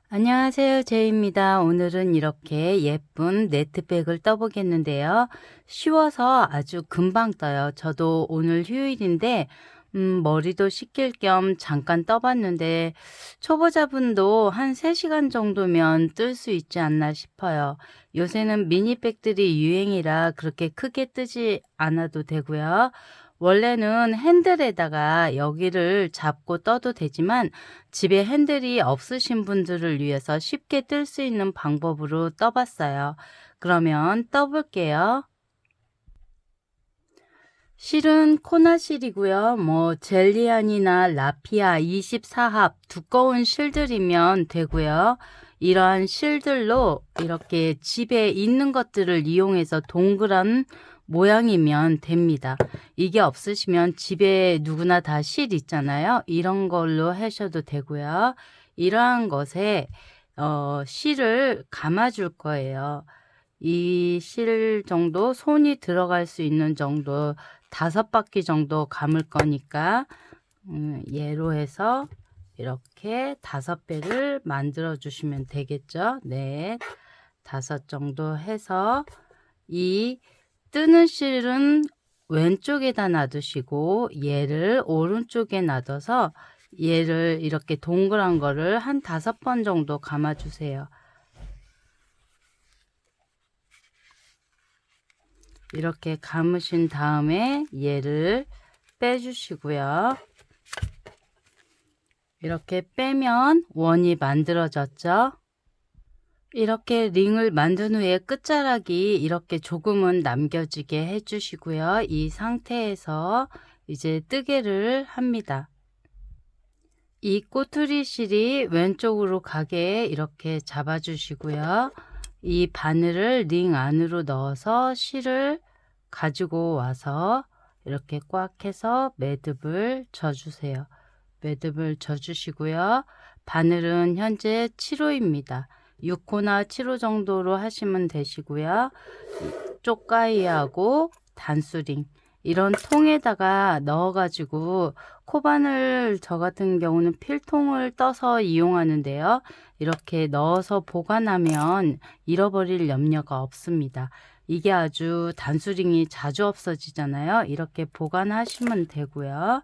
안녕하세요. 제이입니다. 오늘은 이렇게 예쁜 네트백을 떠보겠는데요. 쉬워서 아주 금방 떠요. 저도 오늘 휴일인데 머리도 식힐 겸 잠깐 떠봤는데 초보자분도 한 3시간 정도면 뜰 수 있지 않나 싶어요. 요새는 미니백들이 유행이라 그렇게 크게 뜨지 않아도 되고요. 원래는 핸들에다가 여기를 잡고 떠도 되지만 집에 핸들이 없으신 분들을 위해서 쉽게 뜰 수 있는 방법으로 떠봤어요. 그러면 떠볼게요. 실은 코나실이고요. 젤리안이나 라피아 24합 두꺼운 실들이면 되고요. 이러한 실들로 이렇게 집에 있는 것들을 이용해서 동그란 모양이면 됩니다. 이게 없으시면 집에 누구나 다 실 있잖아요. 이런 걸로 하셔도 되고요. 이러한 것에 실을 감아줄 거예요. 이 실 정도 손이 들어갈 수 있는 정도 5바퀴 정도 감을 거니까 얘로 해서 이렇게 5배를 만들어 주시면 되겠죠. 네, 5 정도 해서 이 뜨는 실은 왼쪽에다 놔두시고 얘를 오른쪽에 놔둬서 얘를 이렇게 동그란 거를 한 5번 정도 감아 주세요. 이렇게 감으신 다음에 얘를 빼주시고요. 이렇게 빼면 원이 만들어졌죠. 이렇게 링을 만든 후에 끝자락이 이렇게 조금은 남겨지게 해주시고요. 이 상태에서 이제 뜨개를 합니다. 이 꼬투리 실이 왼쪽으로 가게 이렇게 잡아주시고요. 이 바늘을 링 안으로 넣어서 실을 가지고 와서 이렇게 꽉 해서 매듭을 져주세요. 매듭을 져주시고요. 바늘은 현재 7호입니다. 6호나 7호 정도로 하시면 되시고요. 쪽가위하고 단수링 이런 통에다가 넣어 가지고 코바늘 저 같은 경우는 필통을 떠서 이용하는데요. 이렇게 넣어서 보관하면 잃어버릴 염려가 없습니다. 이게 아주 단수링이 자주 없어지잖아요. 이렇게 보관하시면 되고요.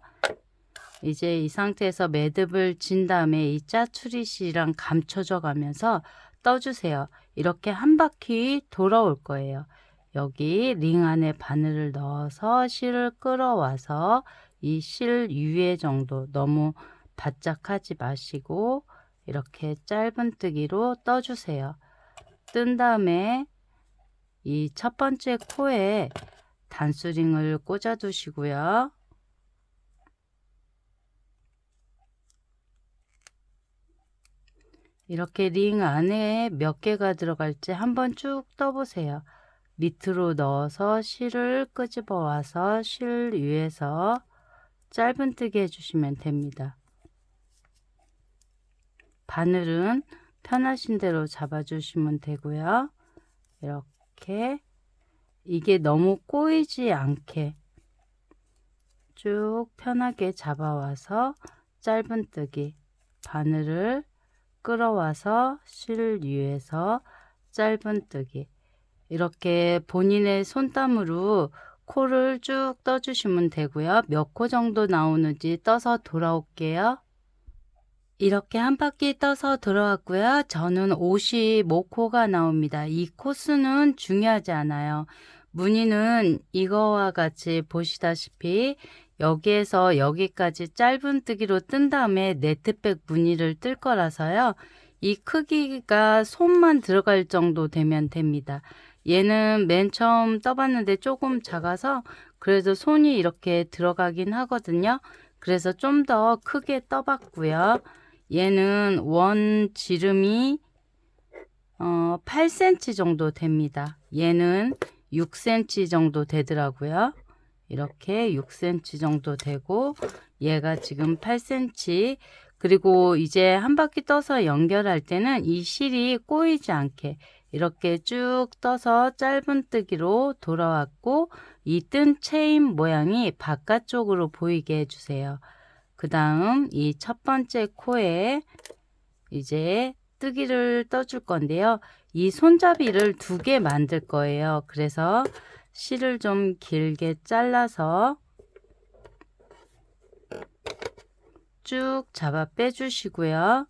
이제 이 상태에서 매듭을 진 다음에 이 짜투리실이랑 감춰져 가면서 떠주세요. 이렇게 한 바퀴 돌아올 거예요. 여기 링 안에 바늘을 넣어서 실을 끌어와서 이 실 위에 정도 너무 바짝 하지 마시고 이렇게 짧은뜨기로 떠주세요. 뜬 다음에 이 첫 번째 코에 단수링을 꽂아 두시고요. 이렇게 링 안에 몇 개가 들어갈지 한번 쭉 떠보세요. 밑으로 넣어서 실을 끄집어 와서 실 위에서 짧은뜨기 해주시면 됩니다. 바늘은 편하신 대로 잡아주시면 되고요. 이렇게 이게 너무 꼬이지 않게 쭉 편하게 잡아와서 짧은뜨기 바늘을 끌어와서 실 위에서 짧은뜨기 이렇게 본인의 손땀으로 코를 쭉 떠주시면 되고요. 몇 코 정도 나오는지 떠서 돌아올게요. 이렇게 한 바퀴 떠서 돌아왔고요. 저는 55코가 나옵니다. 이 코수는 중요하지 않아요. 무늬는 이거와 같이 보시다시피 여기에서 여기까지 짧은뜨기로 뜬 다음에 네트백 무늬를 뜰 거라서요. 이 크기가 손만 들어갈 정도 되면 됩니다. 얘는 맨 처음 떠봤는데 조금 작아서 그래도 손이 이렇게 들어가긴 하거든요. 그래서 좀 더 크게 떠봤고요. 얘는 원 지름이 8cm 정도 됩니다. 얘는 6cm 정도 되더라고요. 이렇게 6cm 정도 되고 얘가 지금 8cm 그리고 이제 한 바퀴 떠서 연결할 때는 이 실이 꼬이지 않게 이렇게 쭉 떠서 짧은뜨기로 돌아왔고 이 뜬 체인 모양이 바깥쪽으로 보이게 해주세요. 그 다음 이 첫 번째 코에 이제 뜨기를 떠줄 건데요. 이 손잡이를 2개 만들 거예요. 그래서 실을 좀 길게 잘라서 쭉 잡아 빼주시고요.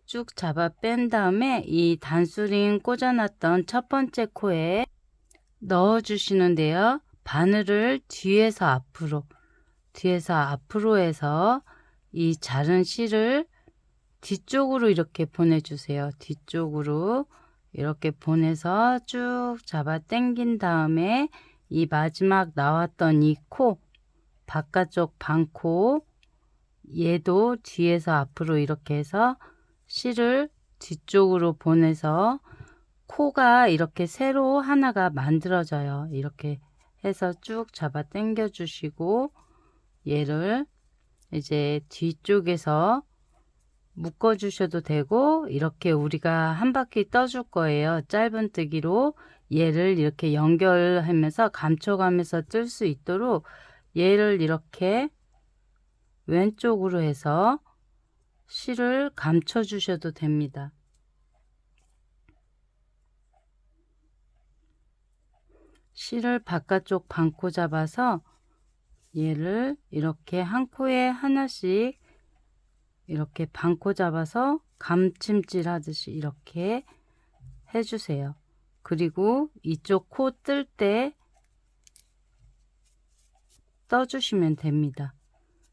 쭉 잡아 뺀 다음에 이 단수링 꽂아놨던 첫 번째 코에 넣어 주시는데요. 바늘을 뒤에서 앞으로 해서 이 자른 실을 뒤쪽으로 이렇게 보내주세요. 뒤쪽으로 이렇게 보내서 쭉 잡아 당긴 다음에 이 마지막 나왔던 이 코, 바깥쪽 반코, 얘도 뒤에서 앞으로 이렇게 해서 실을 뒤쪽으로 보내서 코가 이렇게 새로 하나가 만들어져요. 이렇게 해서 쭉 잡아 당겨 주시고 얘를 이제 뒤쪽에서 묶어 주셔도 되고 이렇게 우리가 한 바퀴 떠줄 거예요. 짧은뜨기로 얘를 이렇게 연결하면서 감춰가면서 뜰 수 있도록 얘를 이렇게 왼쪽으로 해서 실을 감춰 주셔도 됩니다. 실을 바깥쪽 반코 잡아서 얘를 이렇게 한 코에 하나씩 이렇게 반코 잡아서 감침질 하듯이 이렇게 해주세요. 그리고 이쪽 코 뜰 때 떠주시면 됩니다.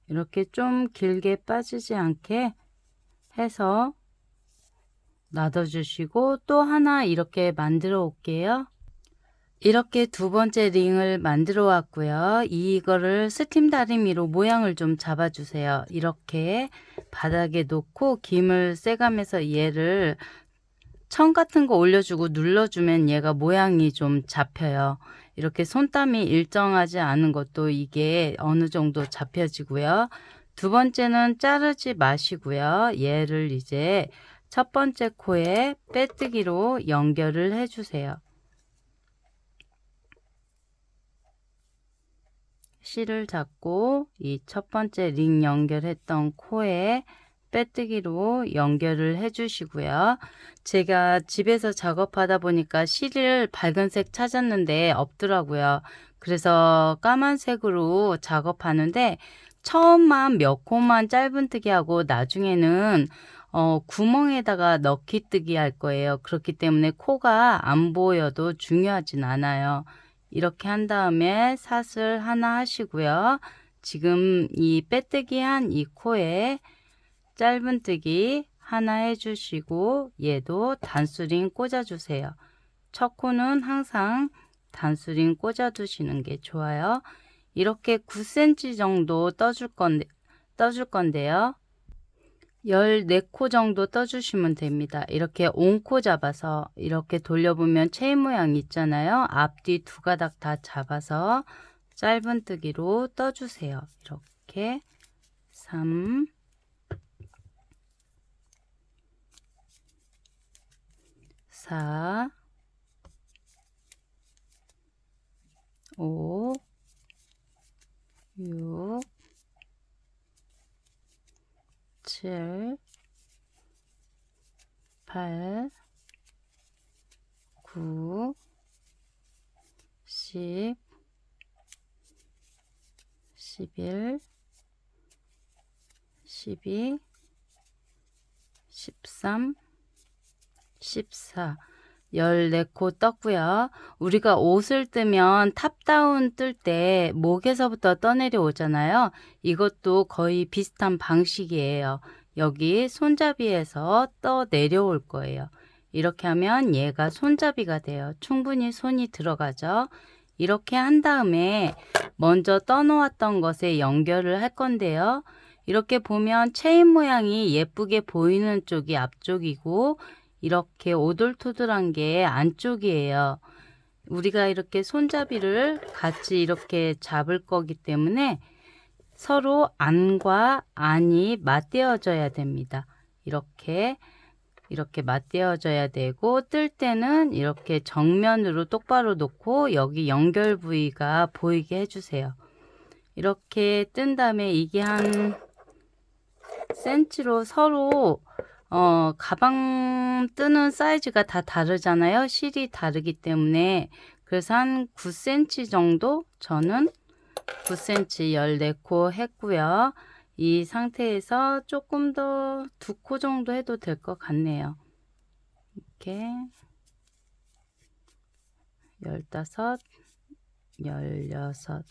이렇게 좀 길게 빠지지 않게 해서 놔둬주시고 또 하나 이렇게 만들어 올게요. 이렇게 2번째 링을 만들어 왔고요. 이거를 스팀 다리미로 모양을 좀 잡아주세요. 이렇게 바닥에 놓고 김을 쐬가면서 얘를 천 같은 거 올려주고 눌러주면 얘가 모양이 좀 잡혀요. 이렇게 손땀이 일정하지 않은 것도 이게 어느 정도 잡혀지고요. 2번째는 자르지 마시고요. 얘를 이제 첫 번째 코에 빼뜨기로 연결을 해주세요. 실을 잡고 이 첫 번째 링 연결했던 코에 빼뜨기로 연결을 해 주시고요. 제가 집에서 작업하다 보니까 실을 밝은색 찾았는데 없더라고요. 그래서 까만색으로 작업하는데 처음만 몇 코만 짧은뜨기 하고 나중에는 구멍에다가 넣기뜨기 할 거예요. 그렇기 때문에 코가 안 보여도 중요하진 않아요. 이렇게 한 다음에 사슬 하나 하시고요. 지금 이 빼뜨기 한 이 코에 짧은뜨기 하나 해주시고 얘도 단수링 꽂아주세요. 첫 코는 항상 단수링 꽂아두시는 게 좋아요. 이렇게 9cm 정도 떠줄 건데요. 14코 정도 떠주시면 됩니다. 이렇게 온코 잡아서 이렇게 돌려보면 체인 모양 있잖아요. 앞뒤 2가닥 다 잡아서 짧은뜨기로 떠주세요. 이렇게 3, 4, 5, 6, 7, 8, 9, 10, 11, 12, 13, 14, 14코 떴고요. 우리가 옷을 뜨면 탑다운 뜰 때 목에서부터 떠내려 오잖아요. 이것도 거의 비슷한 방식이에요. 여기 손잡이에서 떠 내려올 거예요. 이렇게 하면 얘가 손잡이가 돼요. 충분히 손이 들어가죠. 이렇게 한 다음에 먼저 떠놓았던 것에 연결을 할 건데요. 이렇게 보면 체인 모양이 예쁘게 보이는 쪽이 앞쪽이고 이렇게 오돌토돌한 게 안쪽이에요. 우리가 이렇게 손잡이를 같이 이렇게 잡을 거기 때문에 서로 안과 안이 맞대어져야 됩니다. 이렇게 맞대어져야 되고 뜰 때는 이렇게 정면으로 똑바로 놓고 여기 연결 부위가 보이게 해주세요. 이렇게 뜬 다음에 이게 한 cm로 서로 가방 뜨는 사이즈가 다 다르잖아요. 실이 다르기 때문에. 그래서 한 9cm 정도 저는 9cm 14코 했고요. 이 상태에서 조금 더 2코 정도 해도 될 것 같네요. 이렇게 15, 16.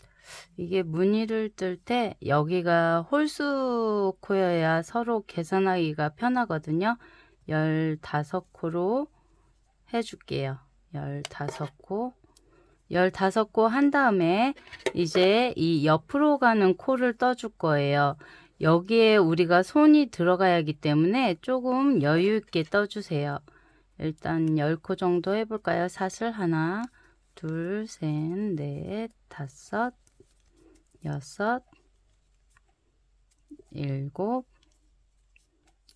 이게 무늬를 뜰 때 여기가 홀수 코여야 서로 계산하기가 편하거든요. 15코로 해줄게요. 15코. 15코 한 다음에 이제 이 옆으로 가는 코를 떠줄 거예요. 여기에 우리가 손이 들어가야 하기 때문에 조금 여유 있게 떠주세요. 일단 10코 정도 해볼까요? 사슬 하나, 둘, 셋, 넷, 다섯, 여섯, 일곱,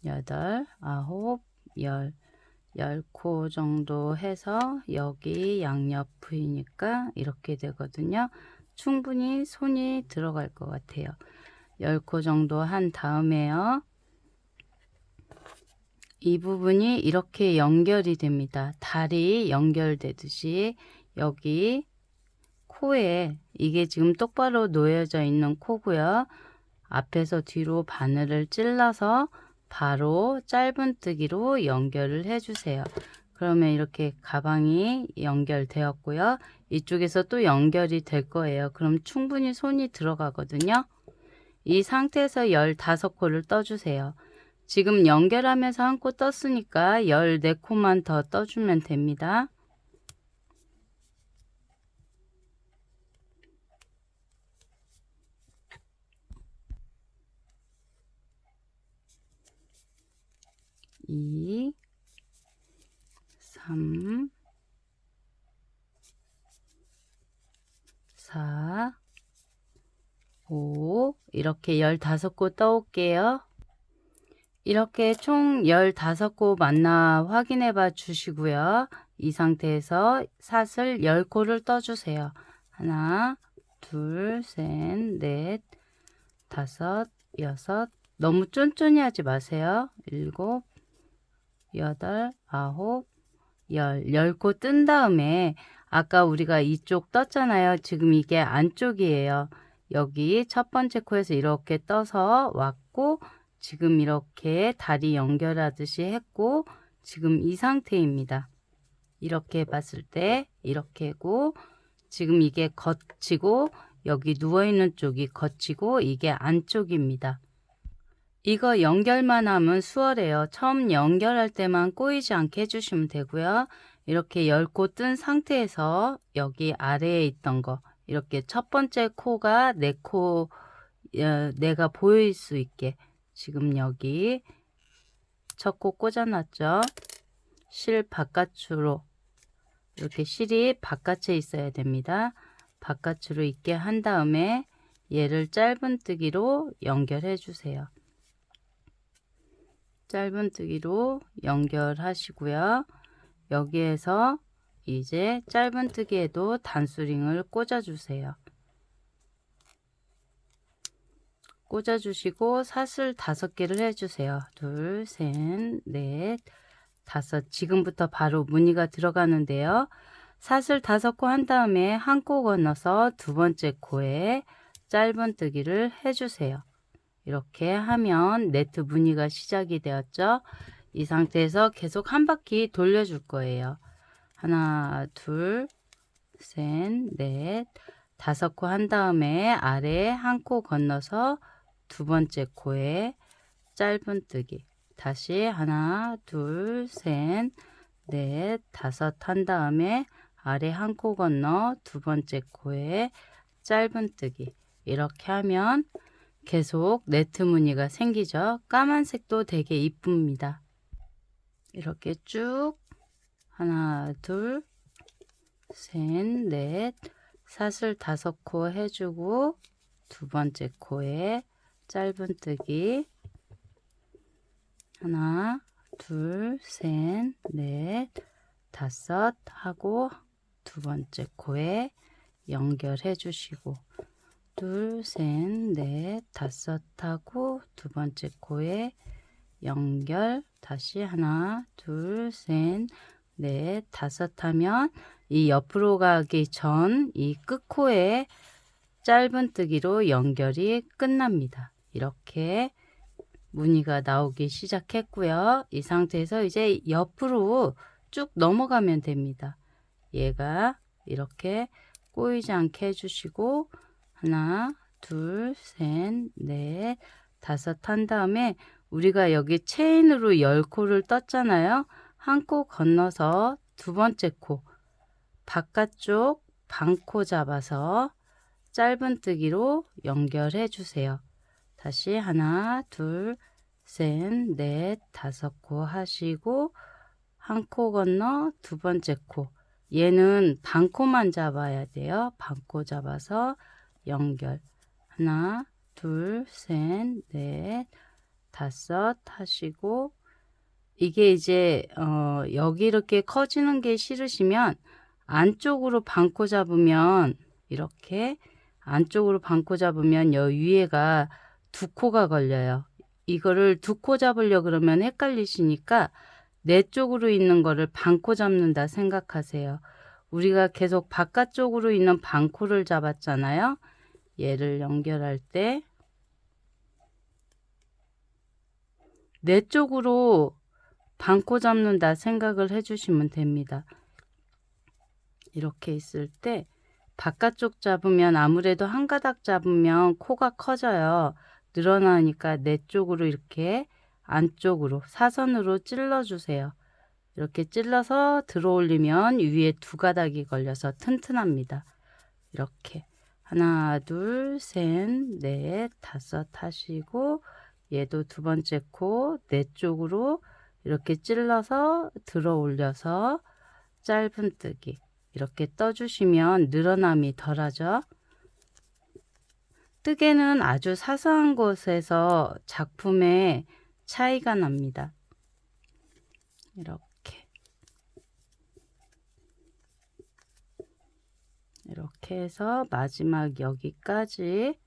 여덟, 아홉, 열. 10코 정도 해서 여기 양옆이니까 이렇게 되거든요. 충분히 손이 들어갈 것 같아요. 10코 정도 한 다음에요. 이 부분이 이렇게 연결이 됩니다. 다리 연결되듯이 여기 코에 이게 지금 똑바로 놓여져 있는 코고요. 앞에서 뒤로 바늘을 찔러서 바로 짧은뜨기로 연결을 해주세요. 그러면 이렇게 가방이 연결되었고요. 이쪽에서 또 연결이 될 거예요. 그럼 충분히 손이 들어가거든요. 이 상태에서 15코를 떠주세요. 지금 연결하면서 한 코 떴으니까 14코만 더 떠주면 됩니다. 이 3, 4, 5 이렇게 15코 떠올게요. 이렇게 총 15코 맞나 확인해 봐 주시고요. 이 상태에서 사슬 10코를 떠주세요. 하나, 둘, 셋, 넷, 다섯, 여섯. 너무 쫀쫀히 하지 마세요. 일곱, 여덟, 아홉, 열. 10코 뜬 다음에 아까 우리가 이쪽 떴잖아요. 지금 이게 안쪽이에요. 여기 첫 번째 코에서 이렇게 떠서 왔고 지금 이렇게 다리 연결하듯이 했고 지금 이 상태입니다. 이렇게 봤을 때 이렇게고 지금 이게 겉이고 여기 누워있는 쪽이 겉이고 이게 안쪽입니다. 이거 연결만 하면 수월해요. 처음 연결할 때만 꼬이지 않게 해주시면 되고요. 이렇게 10코 뜬 상태에서 여기 아래에 있던 거 이렇게 첫 번째 코가 내가 보일 수 있게 지금 여기 첫 코 꽂아놨죠. 실 바깥으로 이렇게 실이 바깥에 있어야 됩니다. 바깥으로 있게 한 다음에 얘를 짧은뜨기로 연결해 주세요. 짧은뜨기로 연결하시고요. 여기에서 이제 짧은뜨기에도 단수링을 꽂아 주세요. 꽂아 주시고 사슬 5개를 해주세요. 둘, 셋, 넷, 다섯. 지금부터 바로 무늬가 들어가는데요. 사슬 5코 한 다음에 한 코 건너서 두 번째 코에 짧은뜨기를 해주세요. 이렇게 하면 네트 무늬가 시작이 되었죠. 이 상태에서 계속 한 바퀴 돌려줄 거예요. 하나, 둘, 셋, 넷, 5코 한 다음에 아래에 한 코 건너서 두 번째 코에 짧은뜨기. 다시 하나, 둘, 셋, 넷, 5 한 다음에 아래 한 코 건너 두 번째 코에 짧은뜨기. 이렇게 하면 계속 네트 무늬가 생기죠. 까만색도 되게 이쁩니다. 이렇게 쭉 하나, 둘, 셋, 넷, 사슬 5코 해주고 두 번째 코에 짧은뜨기 하나, 둘, 셋, 넷, 5 하고 두 번째 코에 연결해 주시고 둘, 셋, 넷, 5 하고 두 번째 코에 연결, 다시 하나, 둘, 셋, 넷, 다섯 하면 이 옆으로 가기 전 이 끝코에 짧은뜨기로 연결이 끝납니다. 이렇게 무늬가 나오기 시작했고요. 이 상태에서 이제 옆으로 쭉 넘어가면 됩니다. 얘가 이렇게 꼬이지 않게 해주시고 하나, 둘, 셋, 넷, 다섯 한 다음에 우리가 여기 체인으로 10코를 떴잖아요. 한 코 건너서 두 번째 코 바깥쪽 반코 잡아서 짧은뜨기로 연결해 주세요. 다시 하나, 둘, 셋, 넷, 다섯 코 하시고 한 코 건너 두 번째 코. 얘는 반코만 잡아야 돼요. 반코 잡아서 연결. 하나, 둘, 셋, 넷, 다섯 하시고 이게 이제 여기 이렇게 커지는 게 싫으시면 안쪽으로 반코 잡으면 이렇게 안쪽으로 반코 잡으면 여 위에가 두 코가 걸려요. 이거를 두 코 잡으려 그러면 헷갈리시니까 내 쪽으로 있는 거를 반코 잡는다 생각하세요. 우리가 계속 바깥쪽으로 있는 반코를 잡았잖아요. 얘를 연결할 때 내 쪽으로 반코 잡는다 생각을 해주시면 됩니다. 이렇게 있을 때 바깥쪽 잡으면 아무래도 한 가닥 잡으면 코가 커져요. 늘어나니까 내 쪽으로 이렇게 안쪽으로 사선으로 찔러 주세요. 이렇게 찔러서 들어 올리면 위에 두 가닥이 걸려서 튼튼합니다. 이렇게 하나, 둘, 셋, 넷, 다섯 하시고 얘도 두 번째 코 내 쪽으로 이렇게 찔러서 들어 올려서 짧은뜨기 이렇게 떠주시면 늘어남이 덜하죠. 뜨개는 아주 사소한 곳에서 작품에 차이가 납니다. 이렇게 해서 마지막 여기까지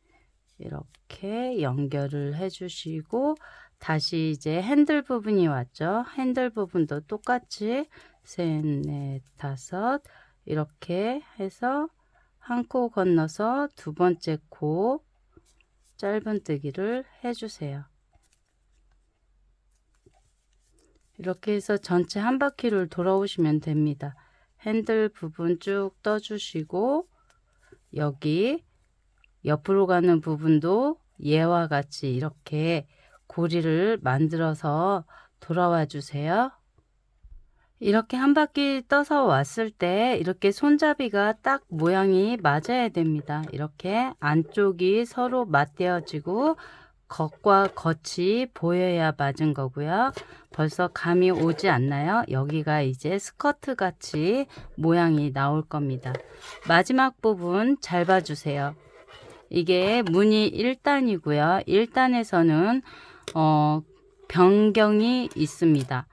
이렇게 연결을 해 주시고 다시 이제 핸들 부분이 왔죠. 핸들 부분도 똑같이 셋, 넷, 다섯 이렇게 해서 한 코 건너서 두 번째 코 짧은뜨기를 해주세요. 이렇게 해서 전체 한 바퀴를 돌아오시면 됩니다. 핸들 부분 쭉 떠주시고 여기 옆으로 가는 부분도 얘와 같이 이렇게 고리를 만들어서 돌아와 주세요. 이렇게 한 바퀴 떠서 왔을 때 이렇게 손잡이가 딱 모양이 맞아야 됩니다. 이렇게 안쪽이 서로 맞대어지고 겉과 겉이 보여야 맞은 거고요. 벌써 감이 오지 않나요? 여기가 이제 스커트 같이 모양이 나올 겁니다. 마지막 부분 잘 봐주세요. 이게 무늬 1단이고요. 1단에서는 변경이 있습니다.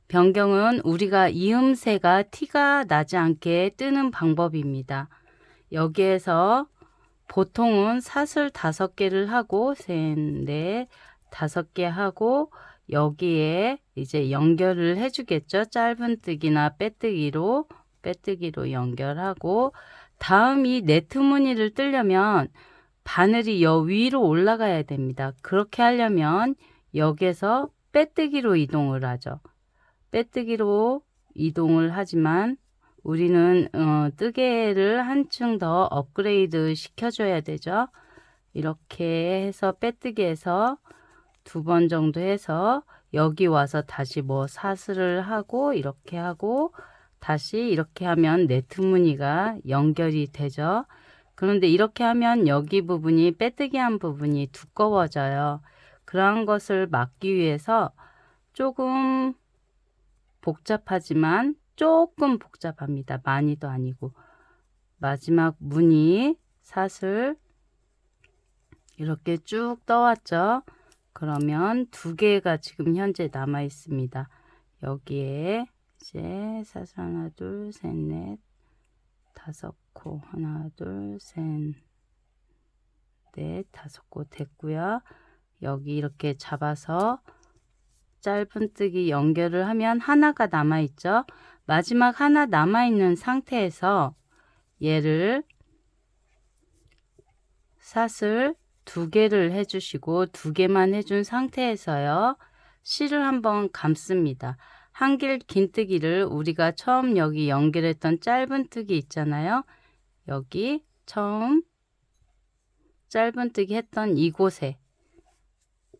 변경은 우리가 이음새가 티가 나지 않게 뜨는 방법입니다. 여기에서 보통은 사슬 5개를 하고 셋, 넷, 5개 하고 여기에 이제 연결을 해주겠죠. 짧은뜨기나 빼뜨기로 연결하고 다음 이 네트 무늬를 뜨려면 바늘이 여 위로 올라가야 됩니다. 그렇게 하려면 여기에서 빼뜨기로 이동을 하죠. 빼뜨기로 이동을 하지만 우리는 뜨개를 한층 더 업그레이드 시켜줘야 되죠. 이렇게 해서 빼뜨기해서 2번 정도 해서 여기 와서 다시 뭐 사슬을 하고 이렇게 하고 다시 이렇게 하면 네트 무늬가 연결이 되죠. 그런데 이렇게 하면 여기 부분이 빼뜨기 한 부분이 두꺼워져요. 그러한 것을 막기 위해서 조금 복잡하지만 조금 복잡합니다. 많이도 아니고 마지막 무늬 사슬 이렇게 쭉 떠왔죠. 그러면 2개가 지금 현재 남아 있습니다. 여기에 이제 사슬 하나 둘 셋 넷 5코 하나 둘 셋 넷 5코 됐고요. 여기 이렇게 잡아서 짧은뜨기 연결을 하면 하나가 남아있죠. 마지막 하나 남아있는 상태에서 얘를 삿을 2개를 해주시고 2개만 해준 상태에서요. 실을 한번 감습니다. 한길 긴뜨기를 우리가 처음 여기 연결했던 짧은뜨기 있잖아요. 여기 처음 짧은뜨기 했던 이곳에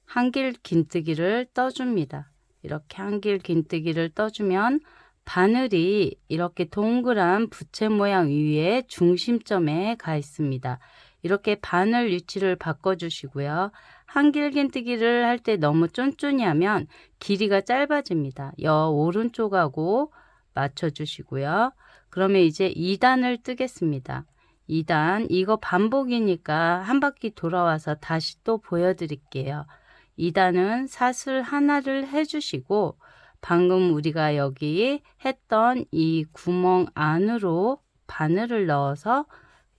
한길 긴뜨기를 떠줍니다. 이렇게 한길 긴뜨기를 떠주면 바늘이 이렇게 동그란 부채 모양 위에 중심점에 가 있습니다. 이렇게 바늘 위치를 바꿔주시고요. 한길 긴뜨기를 할 때 너무 쫀쫀히 하면 길이가 짧아집니다. 여 오른쪽하고 맞춰주시고요. 그러면 이제 2단을 뜨겠습니다. 2단 이거 반복이니까 한 바퀴 돌아와서 다시 또 보여드릴게요. 2단은 삿을 하나를 해주시고 방금 우리가 여기 했던 이 구멍 안으로 바늘을 넣어서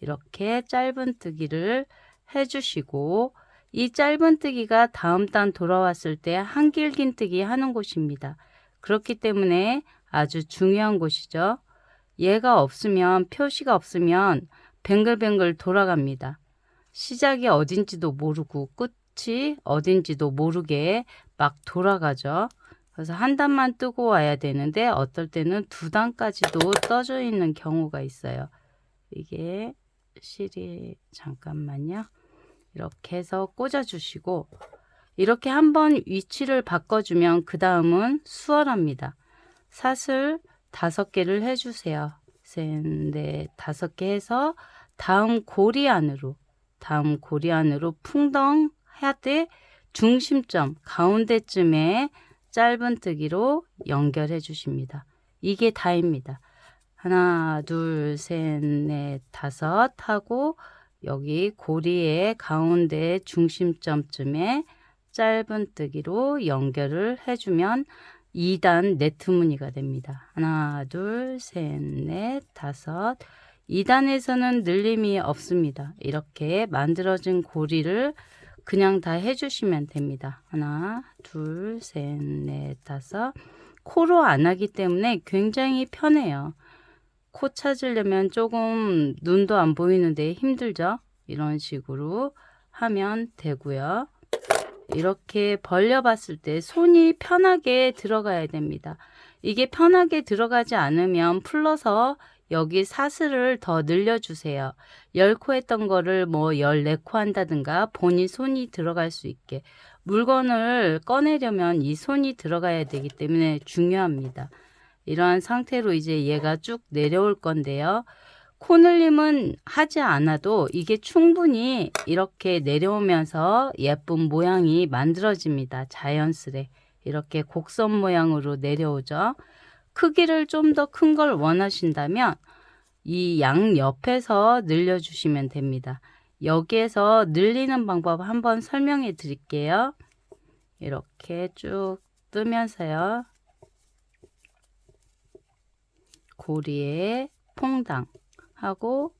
이렇게 짧은뜨기를 해주시고 이 짧은뜨기가 다음 단 돌아왔을 때 한길 긴뜨기 하는 곳입니다. 그렇기 때문에 아주 중요한 곳이죠. 얘가 없으면 표시가 없으면 뱅글뱅글 돌아갑니다. 시작이 어딘지도 모르고 끝이 어딘지도 모르게 막 돌아가죠. 그래서 한 단만 뜨고 와야 되는데 어떨 때는 2단까지도 떠져 있는 경우가 있어요. 이게 실이 잠깐만요. 이렇게 해서 꽂아 주시고 이렇게 한번 위치를 바꿔주면 그 다음은 수월합니다. 삿을 5개를 해주세요. 셋, 넷, 5개 해서 다음 고리 안으로 풍덩 하되 중심점 가운데쯤에 짧은뜨기로 연결해 주십니다. 이게 다입니다. 하나, 둘, 셋, 넷, 5 하고 여기 고리의 가운데 중심점쯤에 짧은뜨기로 연결을 해주면 2단 네트 무늬가 됩니다. 하나, 둘, 셋, 넷, 5. 2단에서는 늘림이 없습니다. 이렇게 만들어진 고리를 그냥 다 해주시면 됩니다. 하나, 둘, 셋, 넷, 5. 코로 안 하기 때문에 굉장히 편해요. 코 찾으려면 조금 눈도 안 보이는데 힘들죠? 이런 식으로 하면 되고요. 이렇게 벌려봤을 때 손이 편하게 들어가야 됩니다. 이게 편하게 들어가지 않으면 풀러서 여기 사슬을 더 늘려주세요. 10코 했던 거를 뭐 14코 한다든가 본인 손이 들어갈 수 있게 물건을 꺼내려면 이 손이 들어가야 되기 때문에 중요합니다. 이러한 상태로 이제 얘가 쭉 내려올 건데요. 코늘림은 하지 않아도 이게 충분히 이렇게 내려오면서 예쁜 모양이 만들어집니다. 자연스레 이렇게 곡선 모양으로 내려오죠. 크기를 좀 더 큰 걸 원하신다면 이 양 옆에서 늘려주시면 됩니다. 여기에서 늘리는 방법 한번 설명해 드릴게요. 이렇게 쭉 뜨면서요. 고리에 퐁당 하고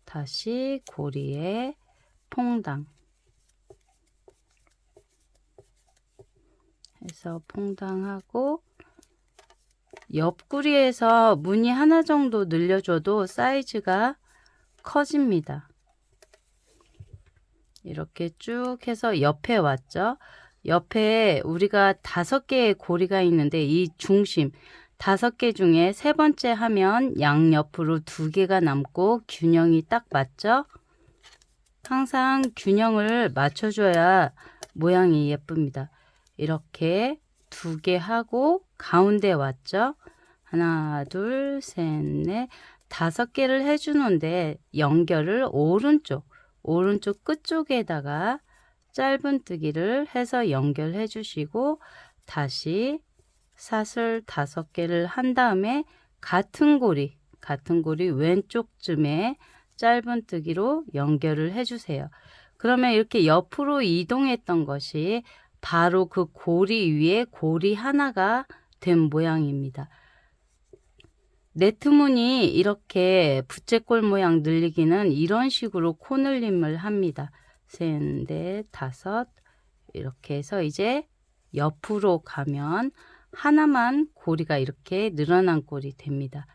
다시 고리에 퐁당 해서 퐁당하고 옆구리에서 무늬 하나 정도 늘려줘도 사이즈가 커집니다. 이렇게 쭉 해서 옆에 왔죠. 옆에 우리가 5개의 고리가 있는데 이 중심 5개 중에 3번째 하면 양옆으로 2개가 남고 균형이 딱 맞죠. 항상 균형을 맞춰줘야 모양이 예쁩니다. 이렇게 2개 하고 가운데 왔죠. 하나, 둘, 셋, 넷, 5개를 해주는데 연결을 오른쪽 끝쪽에다가 짧은뜨기를 해서 연결해 주시고 다시 삿을 5개를 한 다음에 같은 고리 왼쪽쯤에 짧은뜨기로 연결을 해 주세요. 그러면 이렇게 옆으로 이동했던 것이 바로 그 고리 위에 고리 하나가 된 모양입니다. 네트무늬 이렇게 부채꼴 모양 늘리기는 이런 식으로 코늘림을 합니다. 셋, 넷, 5 이렇게 해서 이제 옆으로 가면 하나만 고리가 이렇게 늘어난 꼴이 됩니다.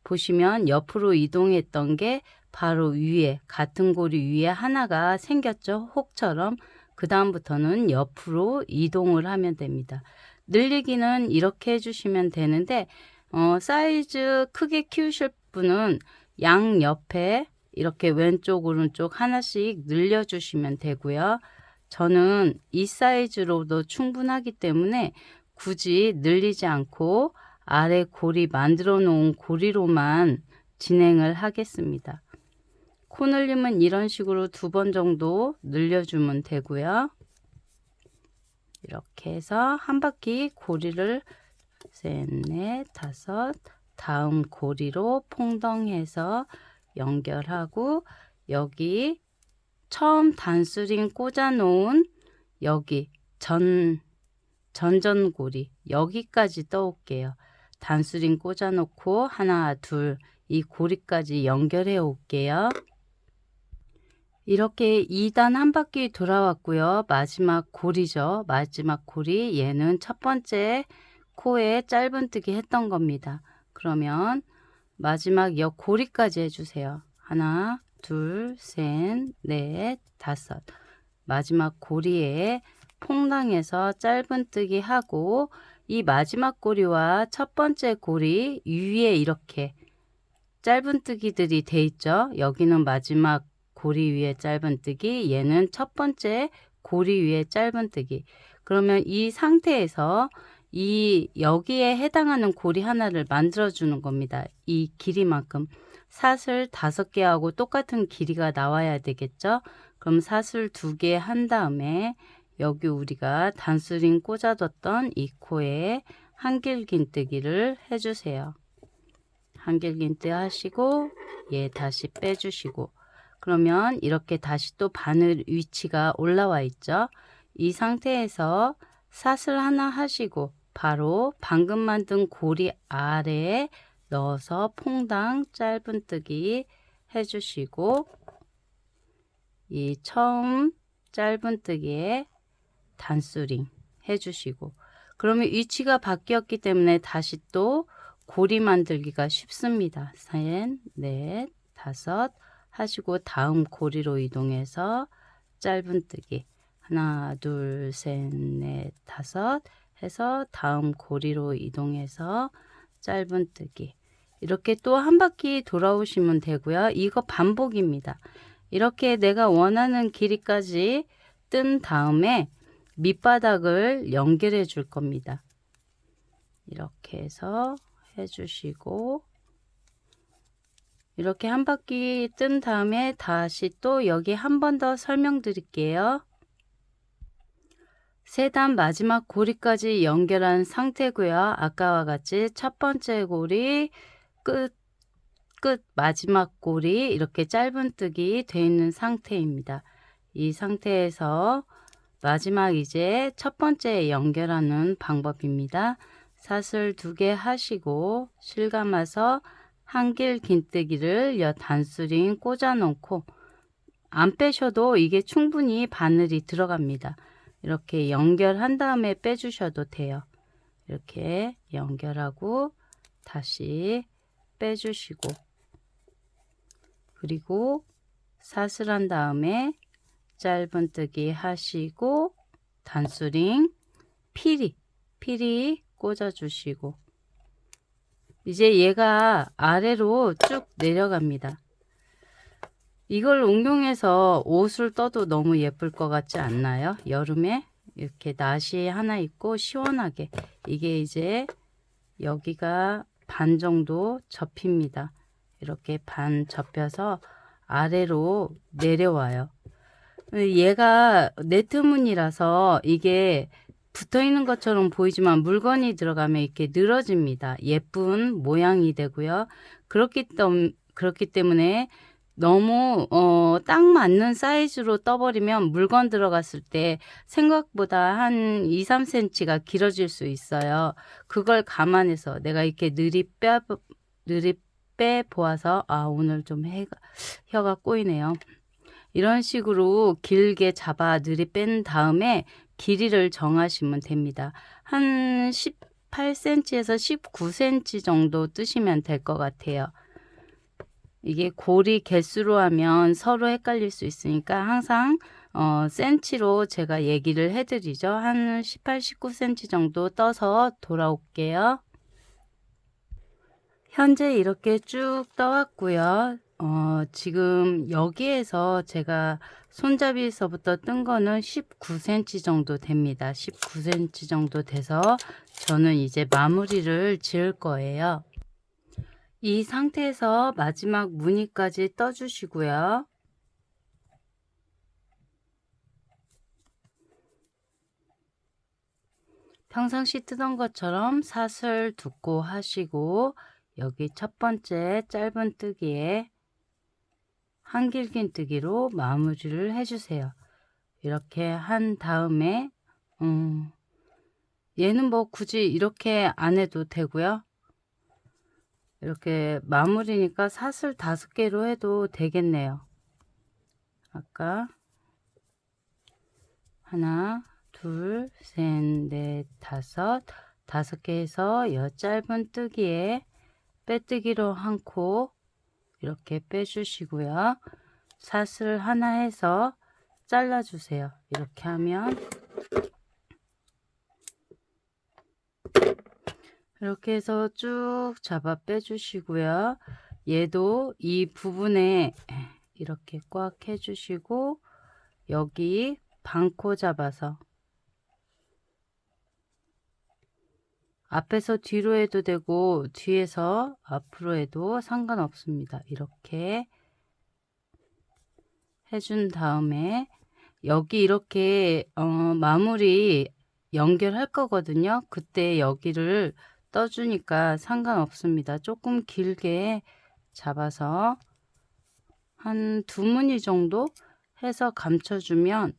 보시면 옆으로 이동했던 게 바로 위에 같은 고리 위에 하나가 생겼죠. 혹처럼. 그 다음부터는 옆으로 이동을 하면 됩니다. 늘리기는 이렇게 해주시면 되는데 사이즈 크게 키우실 분은 양옆에 이렇게 왼쪽 오른쪽 하나씩 늘려주시면 되고요. 저는 이 사이즈로도 충분하기 때문에 굳이 늘리지 않고 아래 고리 만들어 놓은 고리로만 진행을 하겠습니다. 코늘림은 이런 식으로 2번 정도 늘려주면 되고요. 이렇게 해서 한 바퀴 고리를 셋, 넷, 다섯, 다음 고리로 퐁덩해서 연결하고 여기 처음 단수링 꽂아 놓은 여기 전전고리 여기까지 떠올게요. 단수링 꽂아 놓고 하나 둘 이 고리까지 연결해 올게요. 이렇게 2단 한 바퀴 돌아왔고요. 마지막 고리죠. 마지막 고리 얘는 첫 번째 코에 짧은뜨기 했던 겁니다. 그러면 마지막 옆 고리까지 해주세요. 하나 둘 셋 넷 다섯 마지막 고리에 퐁당해서 짧은뜨기 하고 이 마지막 고리와 첫 번째 고리 위에 이렇게 짧은뜨기들이 돼 있죠. 여기는 마지막 고리 위에 짧은뜨기, 얘는 첫 번째 고리 위에 짧은뜨기. 그러면 이 상태에서 여기에 해당하는 고리 하나를 만들어 주는 겁니다. 이 길이만큼 사슬 5개하고 똑같은 길이가 나와야 되겠죠. 그럼 사슬 2개 한 다음에 여기 우리가 단수링 꽂아뒀던 이 코에 한길긴뜨기를 해주세요. 한길긴뜨 하시고 얘 다시 빼주시고 그러면 이렇게 다시 또 바늘 위치가 올라와 있죠. 이 상태에서 사슬 하나 하시고 바로 방금 만든 고리 아래에 넣어서 퐁당 짧은뜨기 해주시고 이 처음 짧은뜨기에 단수링 해주시고 그러면 위치가 바뀌었기 때문에 다시 또 고리 만들기가 쉽습니다. 셋, 넷, 다섯 하시고 다음 고리로 이동해서 짧은뜨기 하나, 둘, 셋, 넷, 다섯 해서 다음 고리로 이동해서 짧은뜨기 이렇게 또 한 바퀴 돌아오시면 되고요. 이거 반복입니다. 이렇게 내가 원하는 길이까지 뜬 다음에 밑바닥을 연결해 줄 겁니다. 이렇게 해서 해주시고 이렇게 한 바퀴 뜬 다음에 다시 또 여기 한 번 더 설명드릴게요. 3단 마지막 고리까지 연결한 상태고요. 아까와 같이 첫 번째 고리 끝 마지막 고리 이렇게 짧은뜨기 되어 있는 상태입니다. 이 상태에서 마지막 이제 첫 번째 연결하는 방법입니다. 사슬 2개 하시고 실감아서 한길 긴뜨기를 단수링 꽂아 놓고 안 빼셔도 이게 충분히 바늘이 들어갑니다. 이렇게 연결한 다음에 빼주셔도 돼요. 이렇게 연결하고 다시 빼주시고 그리고 사슬한 다음에 짧은뜨기 하시고 단수링 피리 꽂아 주시고 이제 얘가 아래로 쭉 내려갑니다. 이걸 응용해서 옷을 떠도 너무 예쁠 것 같지 않나요? 여름에 이렇게 나시 하나 입고 시원하게 이게 이제 여기가 반 정도 접힙니다. 이렇게 반 접혀서 아래로 내려와요. 얘가 네트무늬라서 이게 붙어 있는 것처럼 보이지만 물건이 들어가면 이렇게 늘어집니다. 예쁜 모양이 되고요. 그렇기 때문에 너무 딱 맞는 사이즈로 떠버리면 물건 들어갔을 때 생각보다 한 2-3cm가 길어질 수 있어요. 그걸 감안해서 내가 이렇게 느리 빼 보아서 오늘 좀 혀가 꼬이네요. 이런 식으로 길게 잡아 느리 뺀 다음에 길이를 정하시면 됩니다. 한 18cm에서 19cm 정도 뜨시면 될 것 같아요. 이게 고리 개수로 하면 서로 헷갈릴 수 있으니까 항상 센치로 제가 얘기를 해드리죠. 한 18, 19cm 정도 떠서 돌아올게요. 현재 이렇게 쭉 떠왔고요. 지금 여기에서 제가 손잡이에서부터 뜬 거는 19cm 정도 됩니다. 19cm 정도 돼서 저는 이제 마무리를 지을 거예요. 이 상태에서 마지막 무늬까지 떠주시고요. 평상시 뜨던 것처럼 사슬 두고 하시고 여기 첫 번째 짧은 뜨기에 한길긴 뜨기로 마무리를 해주세요. 이렇게 한 다음에 얘는 뭐 굳이 이렇게 안 해도 되고요. 이렇게 마무리니까 사슬 5개로 해도 되겠네요. 아까 하나, 둘, 셋, 넷, 다섯 개 해서 이 짧은 뜨기에 빼뜨기로 한 코 이렇게 빼주시고요. 사슬 하나 해서 잘라주세요. 이렇게 하면 이렇게 해서 쭉 잡아 빼주시고요. 얘도 이 부분에 이렇게 꽉 해주시고 여기 반코 잡아서 앞에서 뒤로 해도 되고 뒤에서 앞으로 해도 상관없습니다. 이렇게 해준 다음에 여기 이렇게 마무리 연결할 거거든요. 그때 여기를 떠주니까 상관없습니다. 조금 길게 잡아서 한 2무늬 정도 해서 감춰주면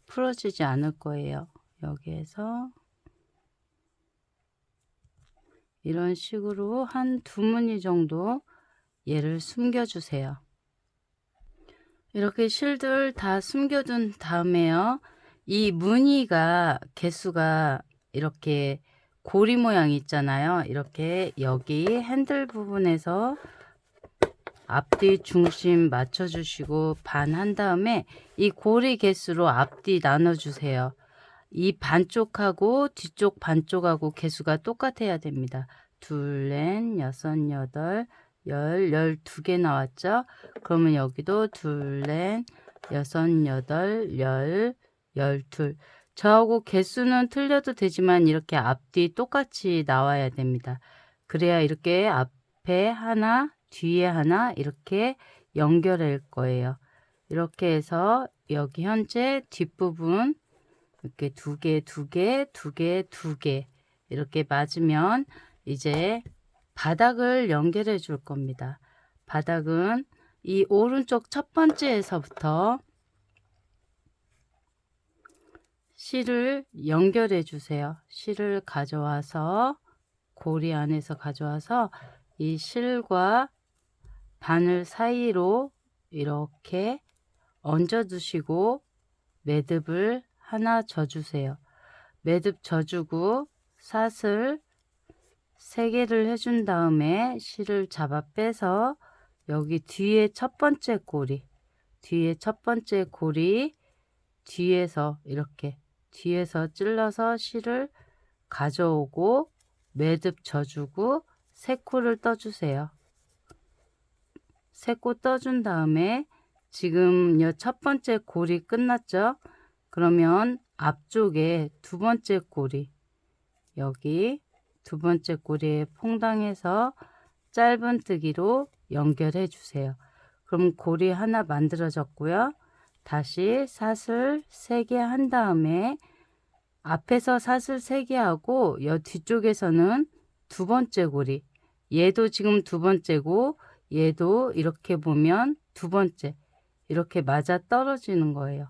풀어지지 않을 거예요. 여기에서 이런 식으로 한 2무늬 정도 얘를 숨겨주세요. 이렇게 실들 다 숨겨둔 다음에요. 이 무늬가 개수가 이렇게 고리 모양 있잖아요. 이렇게 여기 핸들 부분에서 앞뒤 중심 맞춰 주시고 반 한 다음에 이 고리 개수로 앞뒤 나눠 주세요. 이 반쪽하고 뒤쪽 반쪽하고 개수가 똑같아야 됩니다. 둘, 넷, 여섯, 여덟, 12개 나왔죠? 그러면 여기도 둘, 넷, 여섯, 여덟, 12. 저하고 개수는 틀려도 되지만 이렇게 앞뒤 똑같이 나와야 됩니다. 그래야 이렇게 앞에 하나, 뒤에 하나 이렇게 연결할 거예요. 이렇게 해서 여기 현재 뒷부분 이렇게 2개, 2개, 2개, 2개 이렇게 맞으면 이제 바닥을 연결해 줄 겁니다. 바닥은 이 오른쪽 첫 번째에서부터 실을 연결해 주세요. 실을 가져와서 고리 안에서 가져와서 이 실과 바늘 사이로 이렇게 얹어 두시고 매듭을 하나 져주세요. 매듭 져주고 사슬 3개를 해준 다음에 실을 잡아 빼서 여기 뒤에 첫 번째 고리 뒤에서 이렇게 뒤에서 찔러서 실을 가져오고 매듭 져주고 3코를 떠주세요. 3코 떠준 다음에 지금 첫 번째 고리 끝났죠? 그러면 앞쪽에 두 번째 고리 여기 두 번째 고리에 퐁당해서 짧은 뜨기로 연결해 주세요. 그럼 고리 하나 만들어졌고요. 다시 사슬 3개 한 다음에 앞에서 사슬 3개 하고 여 뒤쪽에서는 두 번째 고리 얘도 지금 두 번째고 얘도 이렇게 보면 두 번째 이렇게 맞아 떨어지는 거예요.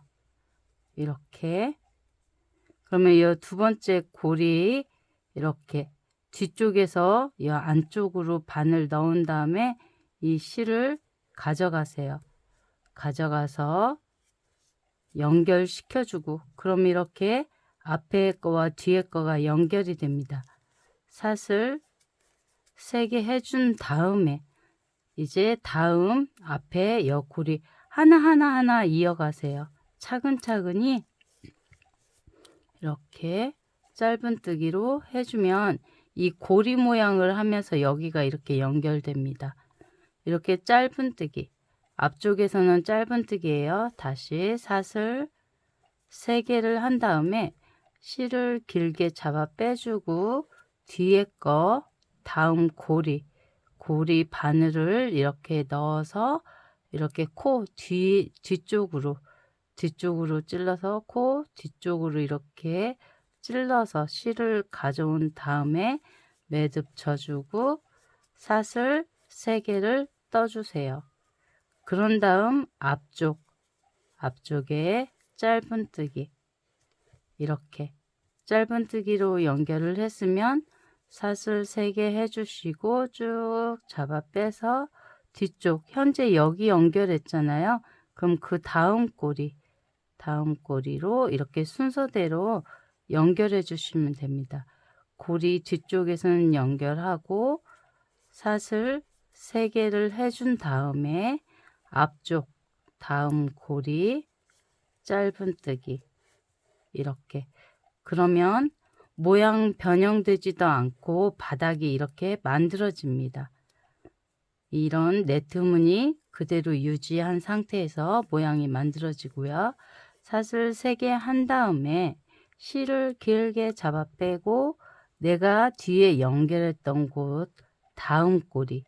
이렇게 그러면 이 두 번째 고리 이렇게 뒤쪽에서 이 안쪽으로 바늘 넣은 다음에 이 실을 가져가세요. 가져가서 연결시켜주고, 그럼 이렇게 앞에 거와 뒤에 거가 연결이 됩니다. 사슬 3개 해준 다음에 이제 다음 앞에 옆구리 하나 이어가세요. 차근차근히 이렇게 짧은뜨기로 해주면 이 고리 모양을 하면서 여기가 이렇게 연결됩니다. 이렇게 짧은뜨기, 앞쪽에서는 짧은뜨기예요. 다시 사슬 3개를 한 다음에 실을 길게 잡아 빼주고 뒤에 거 다음 고리 바늘을 이렇게 넣어서 이렇게 코 뒤쪽으로 찔러서 코 뒤쪽으로 이렇게 찔러서 실을 가져온 다음에 매듭 쳐주고 사슬 3개를 떠주세요. 그런 다음 앞쪽에 짧은뜨기 이렇게 짧은뜨기로 연결을 했으면 사슬 3개 해주시고 쭉 잡아 빼서 뒤쪽 현재 여기 연결했잖아요. 그럼 그 다음 꼬리로 이렇게 순서대로 연결해 주시면 됩니다. 고리 뒤쪽에서는 연결하고 사슬 3개를 해준 다음에 앞쪽 다음 고리 짧은뜨기 이렇게. 그러면 모양 변형되지도 않고 바닥이 이렇게 만들어집니다. 이런 네트 무늬 그대로 유지한 상태에서 모양이 만들어지고요. 사슬 3개 한 다음에 실을 길게 잡아 빼고 내가 뒤에 연결했던 곳 다음 꼬리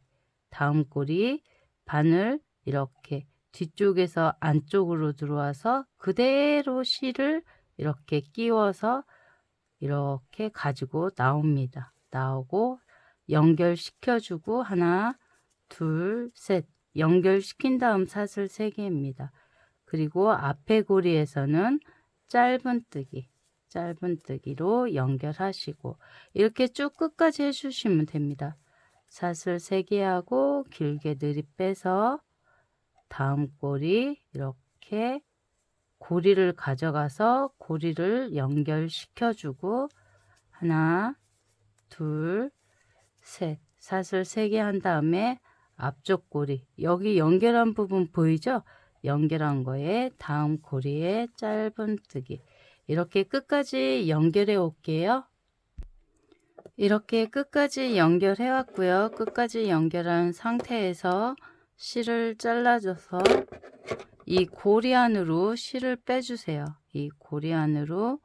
바늘 이렇게 뒤쪽에서 안쪽으로 들어와서 그대로 실을 이렇게 끼워서 이렇게 가지고 나오고 연결시켜주고 하나 둘 셋 연결시킨 다음 사슬 3개입니다. 그리고 앞에 고리에서는 짧은뜨기로 연결하시고 이렇게 쭉 끝까지 해주시면 됩니다. 사슬 3개 하고 길게 들이빼서 다음 꼬리 이렇게 고리를 가져가서 고리를 연결시켜주고 하나 둘 셋 사슬 3개 한 다음에 앞쪽 고리 여기 연결한 부분 보이죠? 연결한 거에 다음 고리에 짧은뜨기 이렇게 끝까지 연결해 올게요. 이렇게 끝까지 연결해 왔고요. 끝까지 연결한 상태에서 실을 잘라줘서 이 고리 안으로 실을 빼주세요. 이 고리 안으로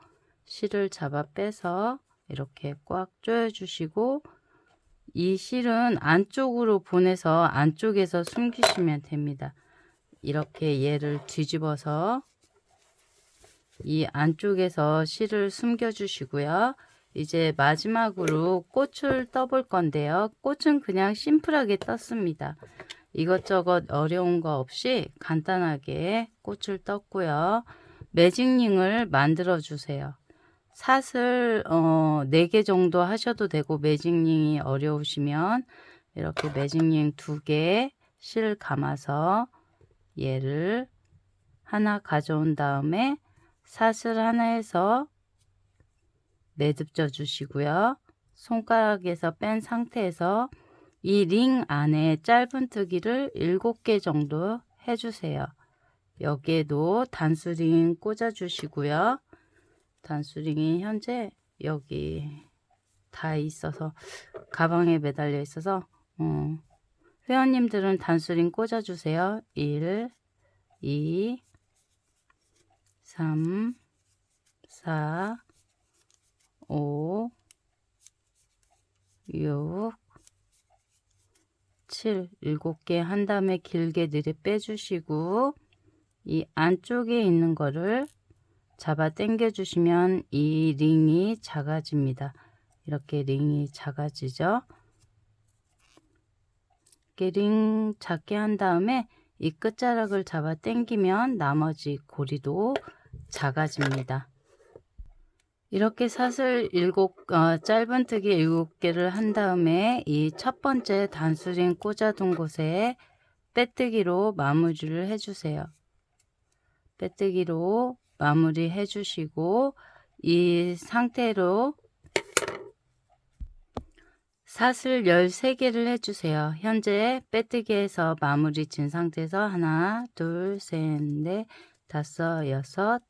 실을 잡아 빼서 이렇게 꽉 조여주시고 이 실은 안쪽으로 보내서 안쪽에서 숨기시면 됩니다. 이렇게 얘를 뒤집어서 이 안쪽에서 실을 숨겨 주시고요. 이제 마지막으로 꽃을 떠볼 건데요. 꽃은 그냥 심플하게 떴습니다. 이것저것 어려운 거 없이 간단하게 꽃을 떴고요. 매직링을 만들어 주세요. 사슬 4개 정도 하셔도 되고 매직링이 어려우시면 이렇게 매직링 2개 실 감아서 얘를 하나 가져온 다음에 사슬 하나에서 매듭 져 주시고요. 손가락에서 뺀 상태에서 이 링 안에 짧은뜨기를 7개 정도 해주세요. 여기에도 단수링 꽂아 주시고요. 단수링이 현재 여기 다 있어서 가방에 매달려 있어서 회원님들은 단수링 꽂아 주세요. 1, 2, 3, 4, 5, 6, 7, 7개 한 다음에 길게 느려 빼주시고 이 안쪽에 있는 거를 잡아 당겨 주시면 이 링이 작아집니다. 이렇게 링이 작아지죠. 이렇게 링 작게 한 다음에 이 끝자락을 잡아 당기면 나머지 고리도 작아집니다. 이렇게 사슬 짧은뜨기 7개를 한 다음에 이 첫 번째 단수링 꽂아둔 곳에 빼뜨기로 마무리를 해주세요. 빼뜨기로 마무리 해주시고 이 상태로 사슬 13개를 해주세요. 현재 빼뜨기해서 마무리 진 상태에서 하나, 둘, 셋, 넷, 다섯, 여섯,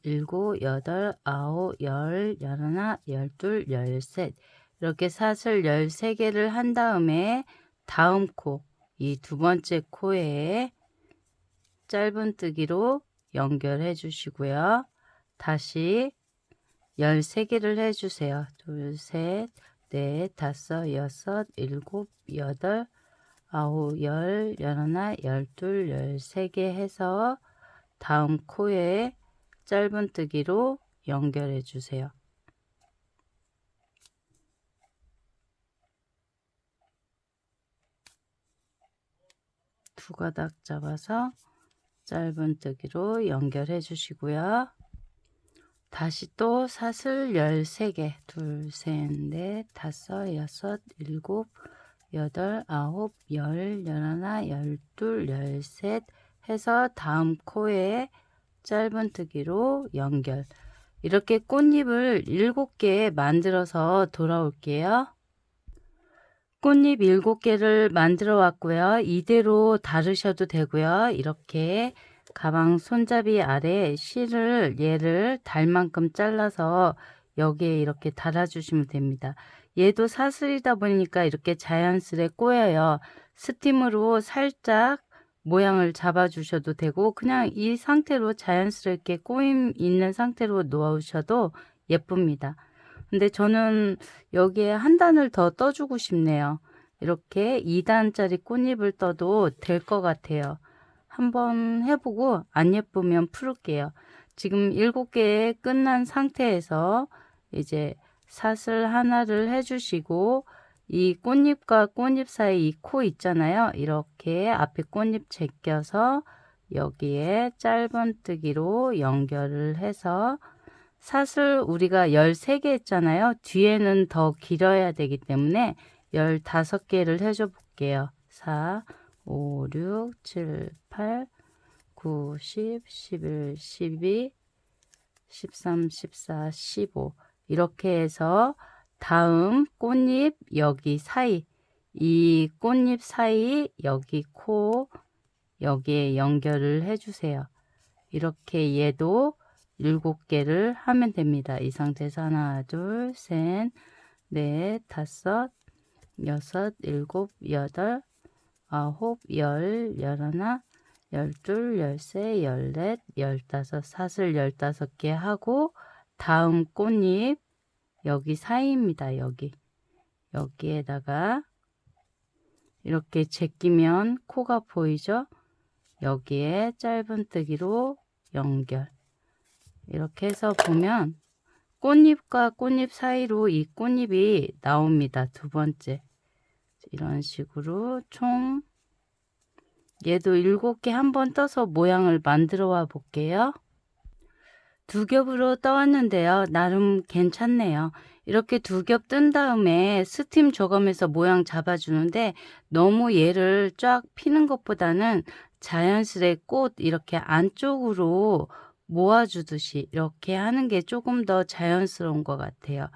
일곱, 여덟, 아홉, 열, 열하나, 열둘, 열셋 이렇게 사슬 13개를 한 다음에 다음 코, 이 두 번째 코에 짧은뜨기로 연결해 주시고요. 다시 13개를 해주세요. 둘, 셋, 넷, 다섯, 여섯, 일곱, 여덟, 아홉, 열, 열하나, 열둘, 열세 개 해서 다음 코에 짧은뜨기로 연결해 주세요. 두 가닥 잡아서 짧은뜨기로 연결해 주시고요. 다시 또 사슬 13개 둘, 셋, 넷, 다섯, 여섯, 일곱, 여덟, 아홉, 열, 열하나, 열둘, 열셋 해서 다음 코에 짧은뜨기로 연결. 이렇게 꽃잎을 7개 만들어서 돌아올게요. 꽃잎 7개를 만들어 왔고요. 이대로 다르셔도 되고요. 이렇게 가방 손잡이 아래 실을 얘를 달 만큼 잘라서 여기에 이렇게 달아 주시면 됩니다. 얘도 사슬이다 보니까 이렇게 자연스레 꼬여요. 스팀으로 살짝 모양을 잡아 주셔도 되고 그냥 이 상태로 자연스럽게 꼬임 있는 상태로 놓으셔도 예쁩니다. 근데 저는 여기에 한 단을 더 떠주고 싶네요. 이렇게 2단짜리 꽃잎을 떠도 될 것 같아요. 한번 해보고 안 예쁘면 풀을게요. 지금 7개 끝난 상태에서 이제 사슬 하나를 해주시고 이 꽃잎과 꽃잎 사이 이 코 있잖아요. 이렇게 앞에 꽃잎 제껴서 여기에 짧은뜨기로 연결을 해서 사슬 우리가 13개 했잖아요. 뒤에는 더 길어야 되기 때문에 15개를 해줘 볼게요. 4, 5, 6, 7, 8, 9, 10, 11, 12, 13, 14, 15 이렇게 해서 다음 꽃잎 여기 사이 이 꽃잎 사이 여기 코 여기에 연결을 해주세요. 이렇게 얘도 7개를 하면 됩니다. 이 상태에서 하나, 둘, 셋, 넷, 다섯, 여섯, 일곱, 여덟, 아홉, 열, 열하나, 열둘, 열세, 열넷, 열다섯, 사슬 15개 하고 다음 꽃잎 여기 사이입니다. 여기에다가 이렇게 제끼면 코가 보이죠? 여기에 짧은뜨기로 연결. 이렇게 해서 보면 꽃잎과 꽃잎 사이로 이 꽃잎이 나옵니다. 두 번째. 이런 식으로 총 얘도 7개 한번 떠서 모양을 만들어 와 볼게요. 두 겹으로 떠왔는데요. 나름 괜찮네요. 이렇게 두 겹 뜬 다음에 스팀 저감해서 모양 잡아주는데 너무 얘를 쫙 피는 것보다는 자연스레 꽃 이렇게 안쪽으로 모아주듯이 이렇게 하는 게 조금 더 자연스러운 것 같아요.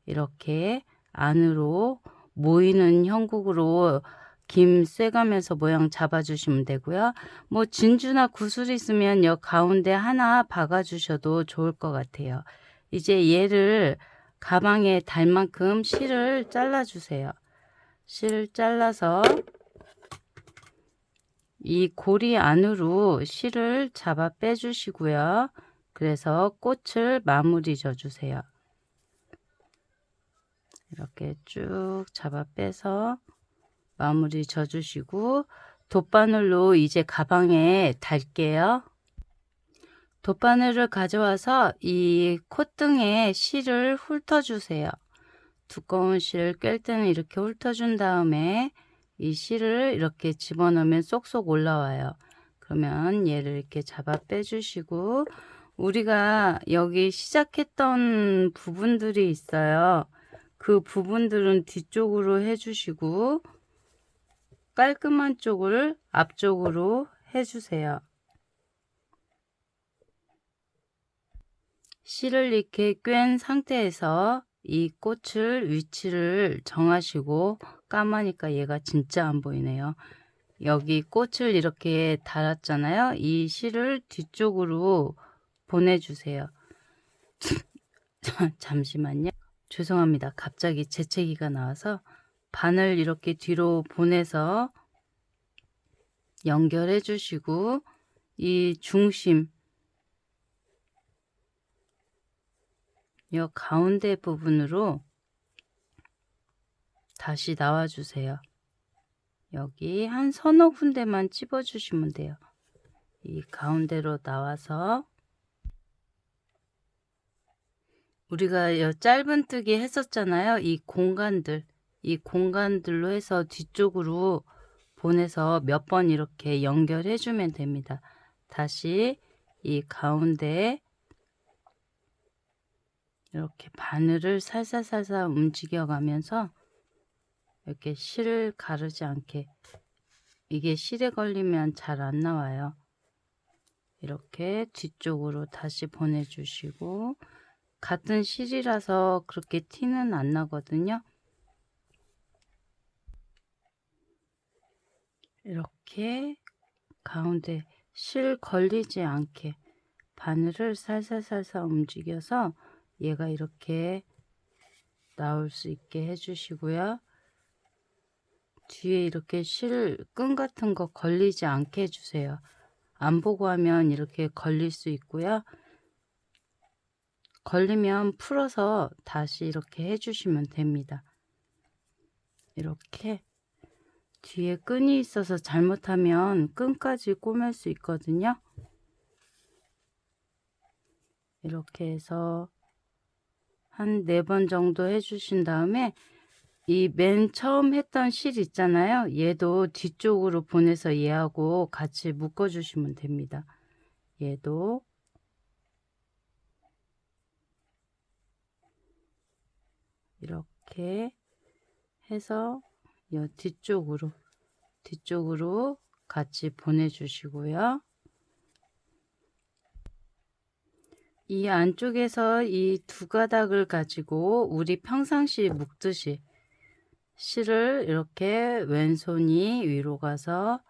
이렇게 안으로 모이는 형국으로 김 쇠가면서 모양 잡아주시면 되고요. 뭐 진주나 구슬 있으면 여 가운데 하나 박아주셔도 좋을 것 같아요. 이제 얘를 가방에 달 만큼 실을 잘라주세요. 실 잘라서 이 고리 안으로 실을 잡아 빼주시고요. 그래서 꽃을 마무리 져주세요. 이렇게 쭉 잡아 빼서 마무리 져주시고 돗바늘로 이제 가방에 달게요. 돗바늘을 가져와서 이 콧등에 실을 훑어주세요. 두꺼운 실 꿰 때는 이렇게 훑어준 다음에 이 실을 이렇게 집어넣으면 쏙쏙 올라와요. 그러면 얘를 이렇게 잡아 빼주시고 우리가 여기 시작했던 부분들이 있어요. 그 부분들은 뒤쪽으로 해주시고 깔끔한 쪽을 앞쪽으로 해주세요. 실을 이렇게 꿰은 상태에서 이 꽃을 위치를 정하시고, 까마니까 얘가 진짜 안 보이네요. 여기 꽃을 이렇게 달았잖아요. 이 실을 뒤쪽으로 보내주세요. 잠시만요. 죄송합니다. 갑자기 재채기가 나와서 바늘 이렇게 뒤로 보내서 연결해 주시고, 이 중심, 이 가운데 부분으로 다시 나와 주세요. 여기 한 서너 군데만 찝어 주시면 돼요. 이 가운데로 나와서 우리가 요 짧은뜨기 했었잖아요. 이 공간들로 해서 뒤쪽으로 보내서 몇 번 이렇게 연결해 주면 됩니다. 다시 이 가운데 이렇게 바늘을 살살살살 움직여 가면서 이렇게 실을 가르지 않게, 이게 실에 걸리면 잘 안 나와요. 이렇게 뒤쪽으로 다시 보내주시고, 같은 실이라서 그렇게 티는 안 나거든요. 이렇게 가운데 실 걸리지 않게 바늘을 살살살살 움직여서 얘가 이렇게 나올 수 있게 해주시고요. 뒤에 이렇게 끈 같은 거 걸리지 않게 해주세요. 안 보고 하면 이렇게 걸릴 수 있고요. 걸리면 풀어서 다시 이렇게 해주시면 됩니다. 이렇게 뒤에 끈이 있어서 잘못하면 끈까지 꼬맬 수 있거든요. 이렇게 해서 한 4번 정도 해주신 다음에 이 맨 처음 했던 실 있잖아요. 얘도 뒤쪽으로 보내서 얘하고 같이 묶어 주시면 됩니다. 얘도 이렇게 해서 이 뒤쪽으로 같이 보내주시고요. 이 안쪽에서 이 2가닥을 가지고 우리 평상시 묶듯이 실을 이렇게 왼손이 위로 가서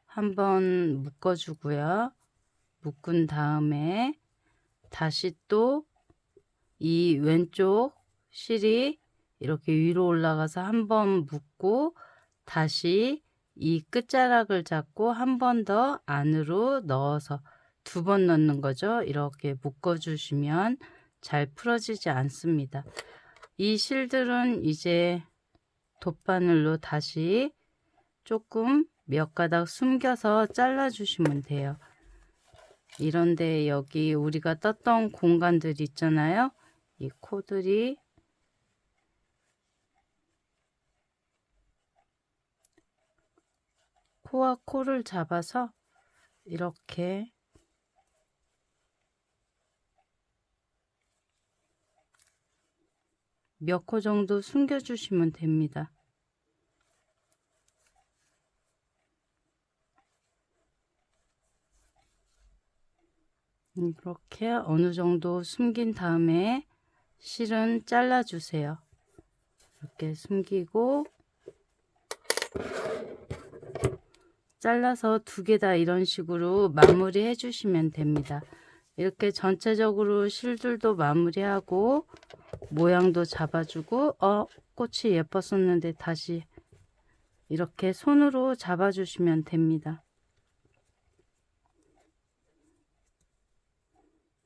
한번 묶어주고요. 묶은 다음에 다시 또 이 왼쪽 실이 이렇게 위로 올라가서 한번 묶고, 다시 이 끝자락을 잡고 한 번 더 안으로 넣어서 2번 넣는 거죠. 이렇게 묶어 주시면 잘 풀어지지 않습니다. 이 실들은 이제 돗바늘로 다시 조금 몇 가닥 숨겨서 잘라 주시면 돼요. 이런데 여기 우리가 떴던 공간들 있잖아요. 이 코들이 코와 코를 잡아서 이렇게 몇 코 정도 숨겨 주시면 됩니다. 이렇게 어느 정도 숨긴 다음에 실은 잘라 주세요. 이렇게 숨기고 잘라서 2개 다 이런 식으로 마무리 해 주시면 됩니다. 이렇게 전체적으로 실들도 마무리하고 모양도 잡아주고, 꽃이 예뻤었는데 다시 이렇게 손으로 잡아주시면 됩니다.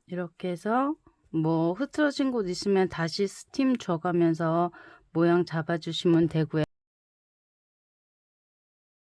이렇게 해서 뭐 흐트러진 곳 있으면 다시 스팀 줘가면서 모양 잡아주시면 되고요.